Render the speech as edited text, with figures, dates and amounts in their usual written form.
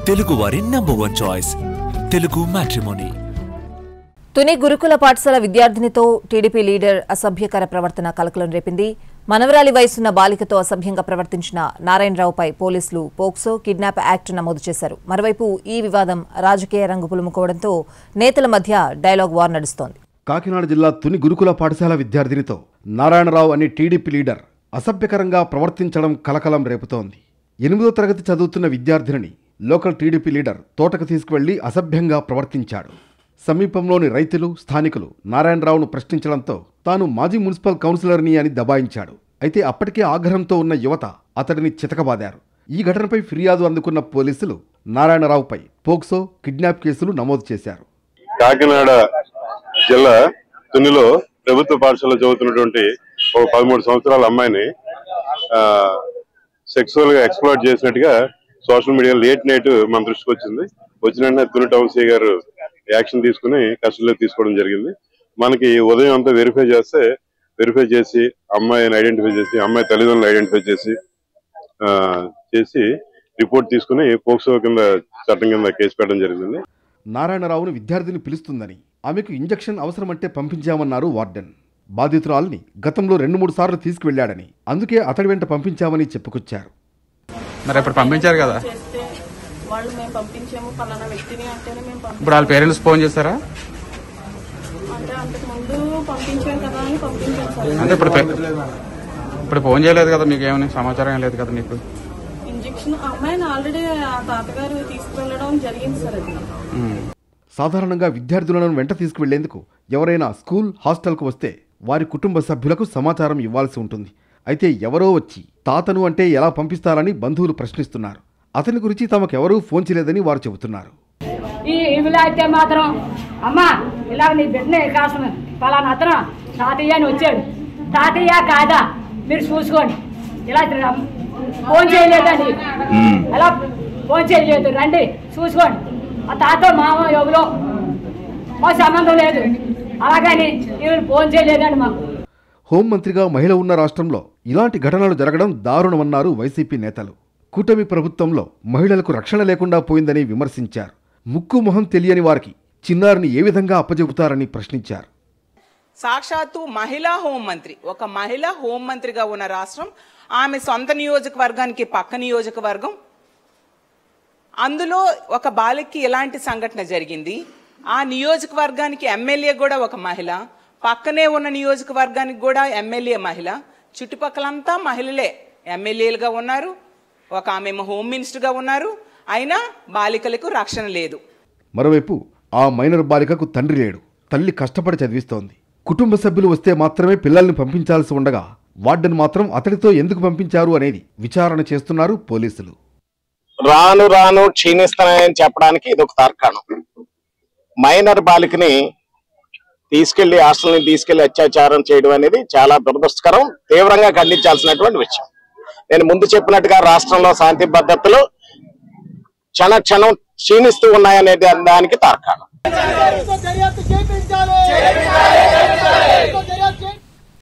తెలుగు వారి number 1 choice Telugu matrimony. Tuni గురుకుల పాఠశాల విద్యార్థినితో టీడీపీ లీడర్ అసభ్యకర ప్రవర్తన కలకలం రేపింది. మనవరాలి వయసున్న బాలికతో అసభ్యంగా ప్రవర్తించిన నారాయణరావుపై పోలీసులు పోక్సో కిడ్నాప్ యాక్ట్ నమోదు చేశారు. మరోవైపు ఈ వివాదం రాజకీయ రంగు పులుముకోవడంతో నేతల మధ్య డైలాగ్ వార్ నడుస్తోంది. కాకినాడ జిల్లా తుని గురుకుల పాఠశాల విద్యార్థినితో నారాయణరావు అనే టీడీపీ లీడర్ అసభ్యకరంగా ప్రవర్తించడం కలకలం రేపుతోంది. 8వ తరగతి చదువుతున్న విద్యార్థినిని లోకల్ టీడీపీ లీడర్ తోటకు తీసుకువెళ్లి అసభ్యంగా ప్రవర్తించాడు. సమీపంలోని రైతులు, స్థానికులు నారాయణరావును ప్రశ్నించడంతో తాను మాజీ మున్సిపల్ కౌన్సిలర్ని అని దబాయించాడు. అయితే అప్పటికే ఆగ్రహంతో ఉన్న యువత అతడిని చితకబాదారు. ఈ ఘటనపై ఫిర్యాదు అందుకున్న పోలీసులు నారాయణరావుపై పోక్సో కిడ్నాప్ కేసులు నమోదు చేశారు. కాకినాడ జిల్లా తునిలో ప్రభుత్వ పాఠశాలలో చదువుతున్నటువంటి ఒక 13 సంవత్సరాల అమ్మాయిని సెక్సువల్ గా ఎక్స్ప్లాయిట్ చేసినట్టుగా సోషల్ మీడియా లేట్ నైట్ మన దృష్టికి వచ్చింది. వచ్చిన వెంటనే తుని టౌన్ సీ గారు యాక్షన్ తీసుకుని కస్టడీలో తీసుకోవడం జరిగింది. మనకి ఉదయం అంతా వెరిఫై చేసి అమ్మాయిని ఐడెంటిఫై చేసి అమ్మాయి తల్లిదండ్రులు ఐడెంటిఫై చేసి రిపోర్ట్ తీసుకుని పోక్సో కింద చట్టం కింద కేసు పెట్టడం జరిగింది. నారాయణరావును విద్యార్థిని పిలుస్తుందని, ఆమెకు ఇంజెక్షన్ అవసరమంటే పంపించామన్నారు వార్డెన్. బాధితురాల్ని గతంలో 2-3 సార్లు తీసుకువెళ్లాడని, అందుకే అతడి వెంట పంపించామని చెప్పుకొచ్చారు. మరి ఇప్పుడు పంపించారు కదా, వాళ్ళు మేము పంపించాము పలానా వ్యక్తిని అంటేనే మేము ఇప్పుడు వాళ్ళ పేరెంట్స్ ఫోన్ చేస్తారా? అంటే అంతకు ముందు పంపించారు కదా అని పంపించారు సార్. అంటే ఇప్పుడు ఫోన్ చేయలేదు కదా, మీకు ఏమైనా సమాచారం ఏం లేదు కదా మీకు? ఇంజెక్షన్ అమ్మాయిని ఆల్రెడీ ఆ తాతగారు తీసుకువెళ్ళడం జరిగింది సార్. అది సాధారణంగా విద్యార్థులను వెంట తీసుకువెళ్లేందుకు ఎవరైనా స్కూల్, హాస్టల్కు వస్తే వారి కుటుంబ సభ్యులకు సమాచారం ఇవ్వాల్సి ఉంటుంది. అయితే ఎవరో వచ్చి తాతను అంటే ఎలా పంపిస్తారని బంధువులు ప్రశ్నిస్తున్నారు. అతని గురించి తమకెవరూ ఫోన్ చేయలేదని వారు చెబుతున్నారు. అయితే మాత్రం అమ్మా ఇలా నీ బిడ్డనే కాసం పలానా అతను తాతయ్య అని వచ్చాడు, తాతయ్య కాదా మీరు చూసుకోండి, ఇలా ఫోన్ చేయలేదండి, అలా ఫోన్ చేయలేదు, రండి చూసుకోండి, ఆ తాత మామ ఎవరో మా సంబంధం లేదు, అలాగని ఫోన్ చేయలేదండి మాకు. హోంమంత్రిగా మహిళ ఉన్న రాష్ట్రంలో ఇలాంటి ఘటనలు జరగడం దారుణమన్నారు వైసీపీ నేతలు. కూటమి ప్రభుత్వంలో మహిళలకు రక్షణ లేకుండా పోయిందని విమర్శించారు. ముక్కు మొహం తెలియని వారికి చిన్నారిని ఏ విధంగా అప్పజెపుతారని ప్రశ్నించారు. సాక్షాత్తు మహిళా హోంమంత్రి, ఒక మహిళా హోంమంత్రిగా ఉన్న రాష్ట్రం, ఆమె సొంత నియోజకవర్గానికి పక్క నియోజకవర్గం, అందులో ఒక బాలికకి ఎలాంటి సంఘటన జరిగింది, ఆ నియోజకవర్గానికి ఎమ్మెల్యే కూడా ఒక మహిళ, పక్కనే ఉన్న నియోజకవర్గానికి కూడా ఎమ్మెల్యే మహిళ, చుట్టుపక్కలంతా మహిళలే ఎమ్మెల్యేలుగా ఉన్నారు, ఒక ఆమె హోమ్ మినిస్టర్గా ఉన్నారు, అయినా బాలికలకు రక్షణ లేదు. మరోవైపు ఆ మైనర్ బాలికకు తండ్రి లేడు, తల్లి కష్టపడి చదివిస్తోంది. కుటుంబ సభ్యులు వస్తే మాత్రమే పిల్లల్ని పంపించాల్సి ఉండగా వార్డెన్ మాత్రం అతడితో ఎందుకు పంపించారు అనేది విచారణ చేస్తున్నారు పోలీసులు. రాను రాను క్షీణిస్తానని చెప్పడానికి ఇది ఒక తార్కాణం. మైనర్ బాలికని తీసుకెళ్లి హాస్టల్ని తీసుకెళ్లి అత్యాచారం చేయడం అనేది చాలా దురదృష్టకరం, తీవ్రంగా ఖండించాల్సినటువంటి విషయం. నేను ముందు చెప్పినట్టుగా రాష్ట్రంలో శాంతి భద్రతలు క్షణక్షణం క్షీణిస్తూ ఉన్నాయనే దానికి తార్కాణం.